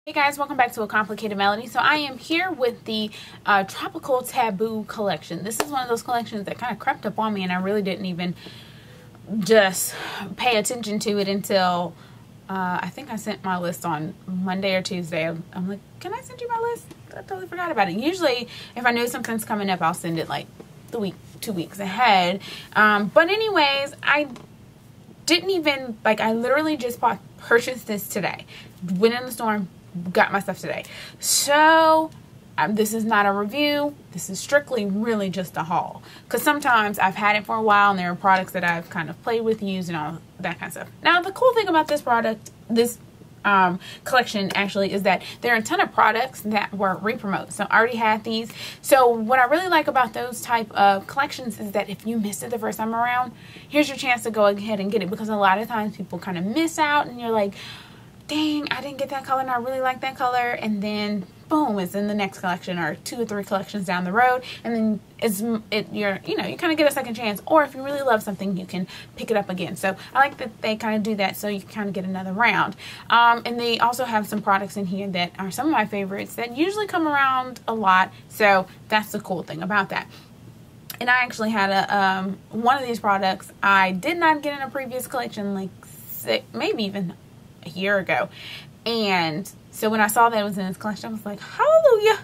Hey guys, welcome back to A Complicated Melody. So I am here with the Tropical Taboo collection. This is one of those collections that kind of crept up on me and I really didn't even just pay attention to it until I think I sent my list on Monday or Tuesday. I'm like, can I send you my list? I totally forgot about it. Usually if I know something's coming up, I'll send it like the week, 2 weeks ahead. But anyways, I didn't even, I literally just purchased this today. Went in the store, got my stuff today. So this is not a review. This is strictly really just a haul, because sometimes I've had it for a while and there are products that I've kind of played with, used, and all that kind of stuff. Now the cool thing about this product, this collection actually, is that there are a ton of products that were re-promotes. So I already had these. So what I really like about those type of collections is that if you missed it the first time around, here's your chance to go ahead and get it, because a lot of times people kind of miss out and you're like, dang, I didn't get that color and I really like that color, and then boom, it's in the next collection or 2 or 3 collections down the road, and then you kind of get a second chance. Or if you really love something, you can pick it up again. So I like that they kind of do that, so you can kind of get another round. And they also have some products in here that are some of my favorites that usually come around a lot, so that's the cool thing about that. And I actually had one of these products I did not get in a previous collection, like maybe even a year ago, and so when I saw that it was in this collection, I was like, hallelujah,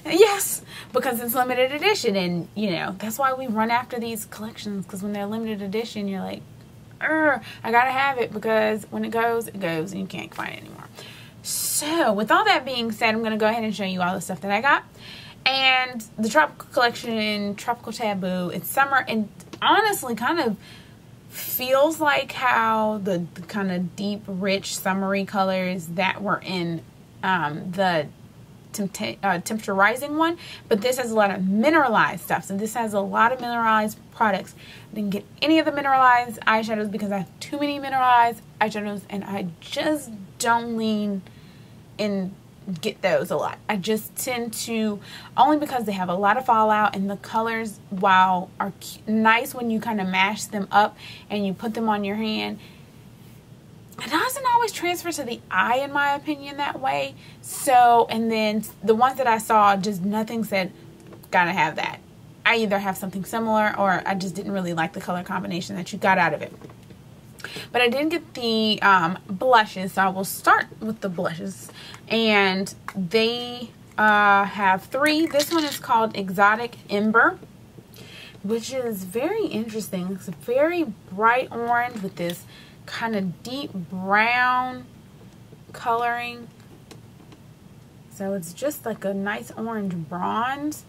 yes, because it's limited edition. And you know, that's why we run after these collections, because when they're limited edition, you're like, I gotta have it, because when it goes and you can't find it anymore. So with all that being said, I'm gonna go ahead and show you all the stuff that I got. And the Tropical collection, Tropical Taboo, it's summer, and honestly kind of feels like how the kind of deep, rich, summery colors that were in the Temperature Rising one, but this has a lot of mineralized stuff. So this has a lot of mineralized products. I didn't get any of the mineralized eyeshadows because I have too many mineralized eyeshadows, and I just don't lean in get those a lot. I just tend to, only because they have a lot of fallout, and the colors, while are nice when you kind of mash them up and you put them on your hand, it doesn't always transfer to the eye, in my opinion, that way. So, and then the ones that I saw, just nothing said gotta have that. I either have something similar, or I just didn't really like the color combination that you got out of it. But I did get the blushes, so I will start with the blushes. And they have 3. This one is called Exotic Ember, which is very interesting. It's a very bright orange with this kind of deep brown coloring. So it's just like a nice orange bronze.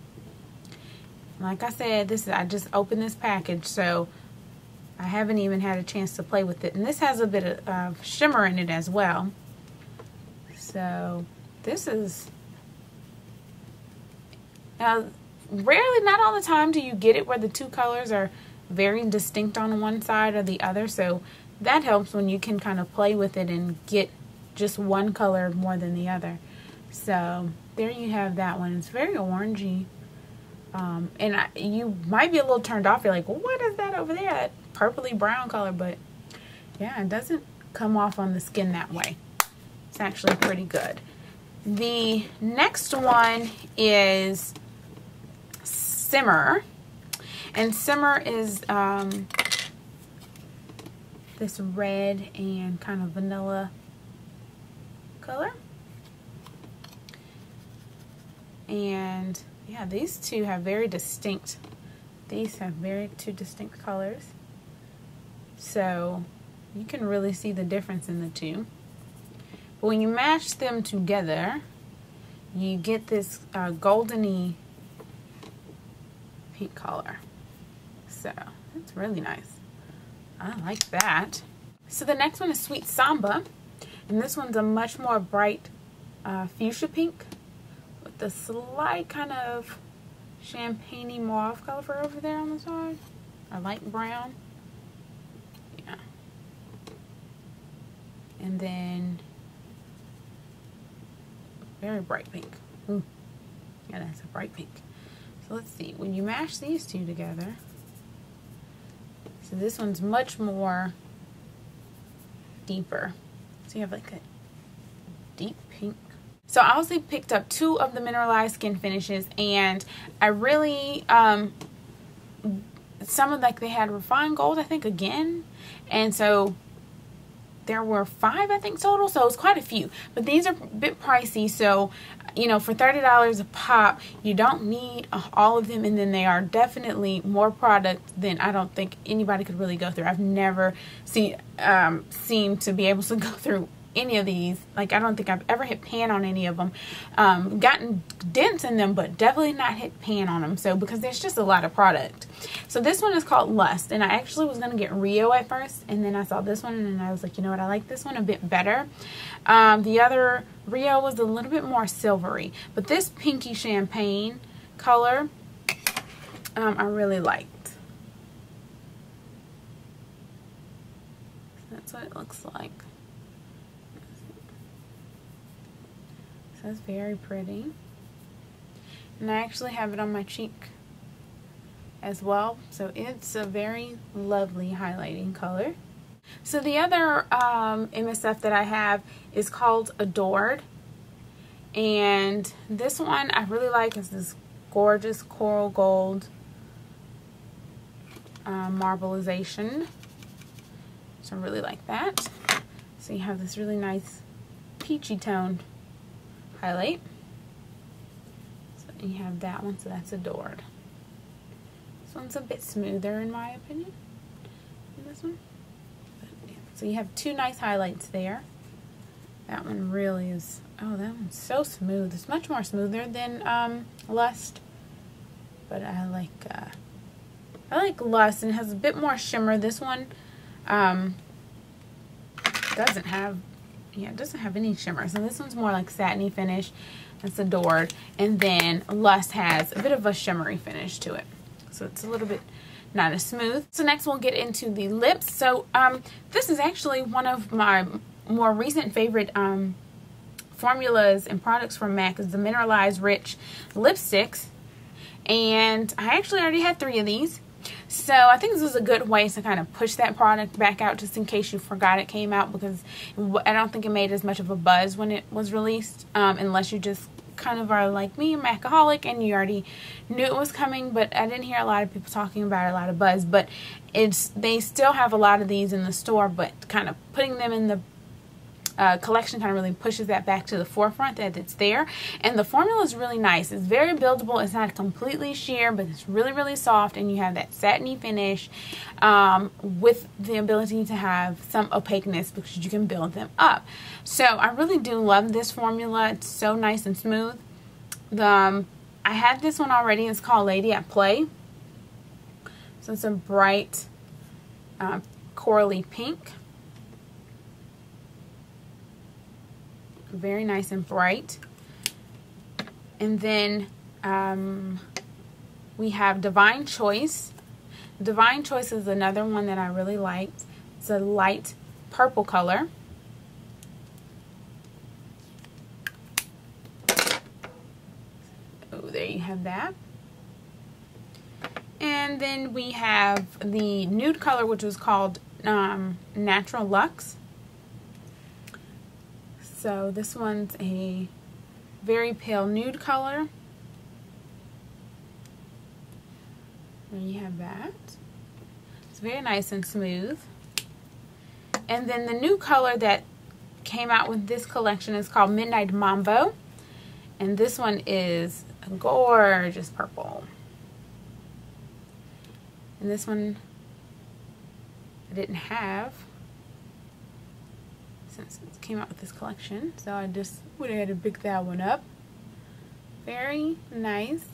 Like I said, I just opened this package, so I haven't even had a chance to play with it. And this has a bit of shimmer in it as well. So this is, rarely, not all the time do you get it where the 2 colors are very distinct on one side or the other. So that helps when you can kind of play with it and get just one color more than the other. So there you have that one. It's very orangey. And you might be a little turned off. You're like, well, what is that over there? That purpley brown color. But yeah, it doesn't come off on the skin that way. It's actually pretty good. The next one is Simmer. And Simmer is this red and kind of vanilla color. And yeah, these two have very distinct, two distinct colors. So you can really see the difference in the two. But when you mash them together, you get this goldeny pink color. So it's really nice. I like that. So the next one is Sweet Samba. And this one's a much more bright fuchsia pink, with the slight kind of champagne-y mauve color over there on the side, or light brown. Yeah. And then very bright pink. Ooh. Yeah, that's a bright pink. So let's see, when you mash these two together, so this one's much more deeper. So you have like a deep pink So I also picked up 2 of the mineralized skin finishes, and I really, some of like they had refined gold, I think, again, and so there were 5, I think, total, so it's quite a few. But these are a bit pricey, so, you know, for $30 a pop, you don't need all of them, and then they are definitely more product than I don't think anybody could really go through. I've never seemed to be able to go through any of these. Like, I don't think I've ever hit pan on any of them. Gotten dents in them, but definitely not hit pan on them. So, because there's just a lot of product. So this one is called Lust, and I actually was going to get Rio at first, and then I saw this one, and I was like, you know what, I like this one a bit better. The other Rio was a little bit more silvery, but this pinky champagne color, I really liked. So that's what it looks like. That's very pretty, and I actually have it on my cheek as well, so it's a very lovely highlighting color. So the other MSF that I have is called Adored, and this one I really like. Is this gorgeous coral gold marbleization, so I really like that. So you have this really nice peachy toned highlight. So you have that one, so that's Adored. This one's a bit smoother in my opinion than this one. But, yeah. So you have 2 nice highlights there. That one really is, oh, that one's so smooth. It's much more smoother than Lust. But I like Lust, and it has a bit more shimmer. This one doesn't have, yeah, it doesn't have any shimmer. So this one's more like satiny finish. That's Adored. And then Lust has a bit of a shimmery finish to it. So it's a little bit not as smooth. So next we'll get into the lips. So this is actually one of my more recent favorite formulas and products from MAC, is the Mineralized Rich Lipsticks. And I actually already had 3 of these. So I think this is a good way to kind of push that product back out, just in case you forgot it came out, because I don't think it made as much of a buzz when it was released, unless you just kind of are like me, a Macaholic, and you already knew it was coming. But I didn't hear a lot of people talking about it, a lot of buzz. But they still have a lot of these in the store, but kind of putting them in the collection kind of really pushes that back to the forefront, that it's there. And the formula is really nice. It's very buildable. It's not completely sheer, but it's really, really soft, and you have that satiny finish with the ability to have some opaqueness, because you can build them up. So I really do love this formula. It's so nice and smooth. I had this one already. It's called Lady at Play. So it's a bright corally pink. Very nice and bright. And then we have Divine Choice. Divine Choice is another one that I really liked. It's a light purple color. Oh, there you have that. And then we have the nude color, which was called Natural Luxe. So this one's a very pale nude color. And you have that. It's very nice and smooth. And then the new color that came out with this collection is called Midnight Mambo. And this one is a gorgeous purple. And this one I didn't have since it came out with this collection, so I just went ahead and picked that one up. Very nice.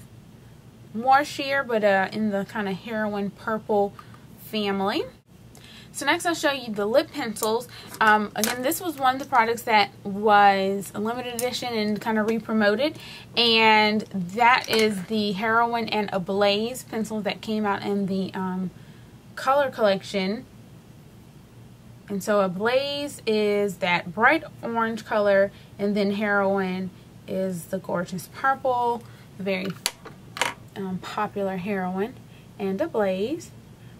More sheer, but in the kind of heroin purple family. So next I'll show you the lip pencils. Again, this was one of the products that was a limited edition and kind of re-promoted, and that is the Heroin and Ablaze pencils that came out in the color collection. And so Ablaze is that bright orange color, and then Heroin is the gorgeous purple, very popular Heroin, and Ablaze,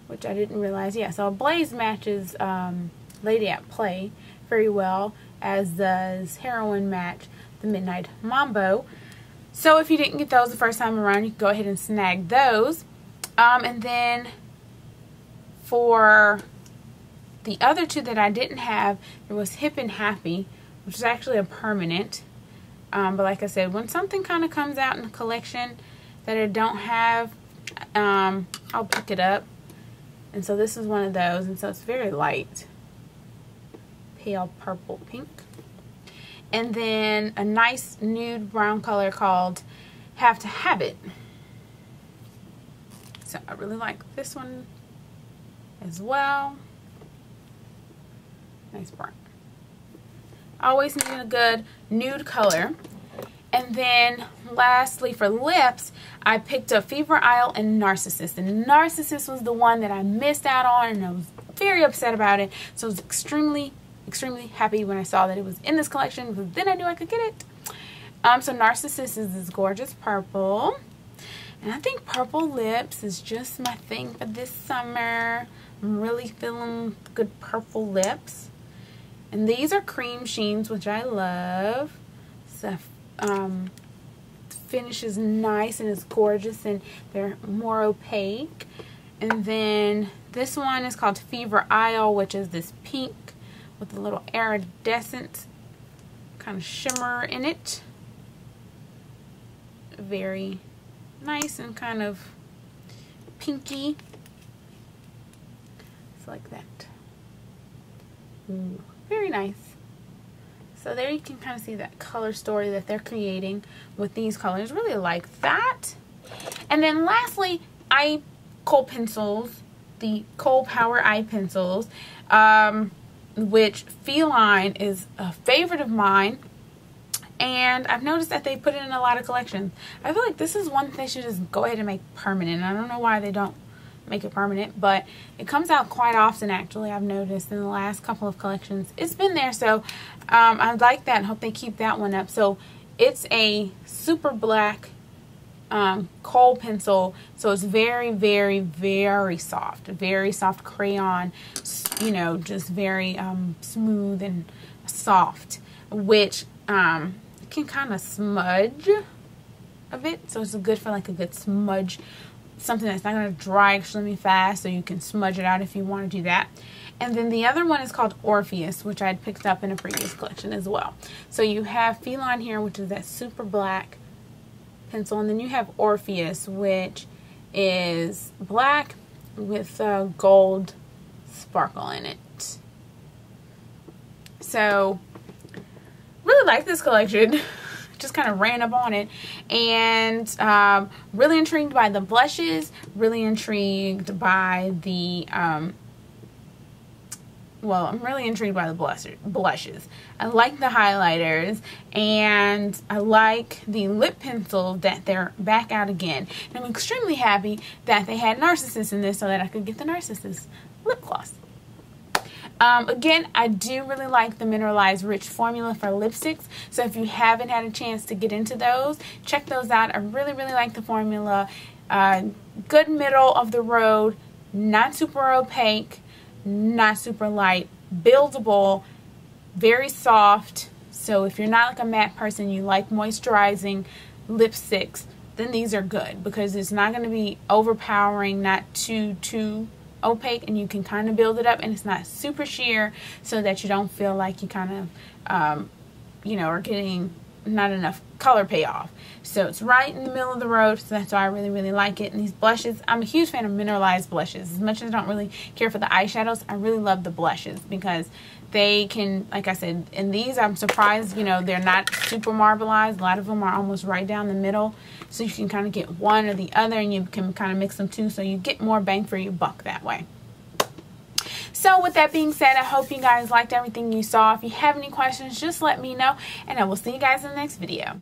which I didn't realize. Yeah, so Ablaze matches Lady at Play very well, as does Heroin match the Midnight Mambo. So if you didn't get those the first time around, you can go ahead and snag those. And then for the other two that I didn't have, there was Hip and Happy, which is actually a permanent. But like I said, when something kind of comes out in a collection that I don't have, I'll pick it up. And so this is one of those, and so it's very light, pale purple pink. And then a nice nude brown color called Have to Have It. So I really like this one as well. Nice brown. Always needing a good nude color. And then lastly for lips, I picked up Fever Isle and Narcissus. And Narcissus was the one that I missed out on, and I was very upset about it. So I was extremely happy when I saw that it was in this collection, because then I knew I could get it. So Narcissus is this gorgeous purple. And I think purple lips is just my thing for this summer. I'm really feeling good purple lips. And these are cream sheens, which I love. So finish is nice and it's gorgeous, and they're more opaque. And then this one is called Fever Isle, which is this pink with a little iridescent kind of shimmer in it. Very nice and kind of pinky. It's like that. Ooh, very nice. So there you can kind of see that color story that they're creating with these colors. Really like that. And then lastly, eye kohl pencils, the Kohl Power eye pencils, which Feline is a favorite of mine. And I've noticed that they put it in a lot of collections. I feel like this is one they should just go ahead and make permanent. I don't know why they don't make it permanent, but it comes out quite often actually. I've noticed in the last couple of collections it's been there, so I like that and hope they keep that one up. So it's a super black kohl pencil, so it's very soft crayon, you know, just very smooth and soft, which can kind of smudge a bit, so it's good for like a good smudge, something that's not going to dry extremely fast, so you can smudge it out if you want to do that. And then the other one is called Orpheus, which I had picked up in a previous collection as well. So you have Feline here, which is that super black pencil, and then you have Orpheus, which is black with a gold sparkle in it. So really like this collection. Just kind of ran up on it, and really intrigued by the blushes, really intrigued by the well, I'm really intrigued by the blushes. I like the highlighters, and I like the lip pencil that they're back out again. And I'm extremely happy that they had Narcissus in this so that I could get the Narcissus lip gloss. Again, I do really like the Mineralized Rich formula for lipsticks, so if you haven't had a chance to get into those, check those out. I really like the formula. Good middle of the road, not super opaque, not super light, buildable, very soft. So if you're not like a matte person, you like moisturizing lipsticks, then these are good, because it's not going to be overpowering, not too opaque, and you can kind of build it up, and it's not super sheer, so that you don't feel like you kind of you know, are getting not enough color payoff. So it's right in the middle of the road, so that's why I really like it. And these blushes, I'm a huge fan of mineralized blushes. As much as I don't really care for the eyeshadows, I really love the blushes, because they can, like I said, in these I'm surprised, you know, they're not super marbleized. A lot of them are almost right down the middle, so you can kind of get one or the other, and you can kind of mix them too, so you get more bang for your buck that way. So with that being said, I hope you guys liked everything you saw. If you have any questions, just let me know, and I will see you guys in the next video.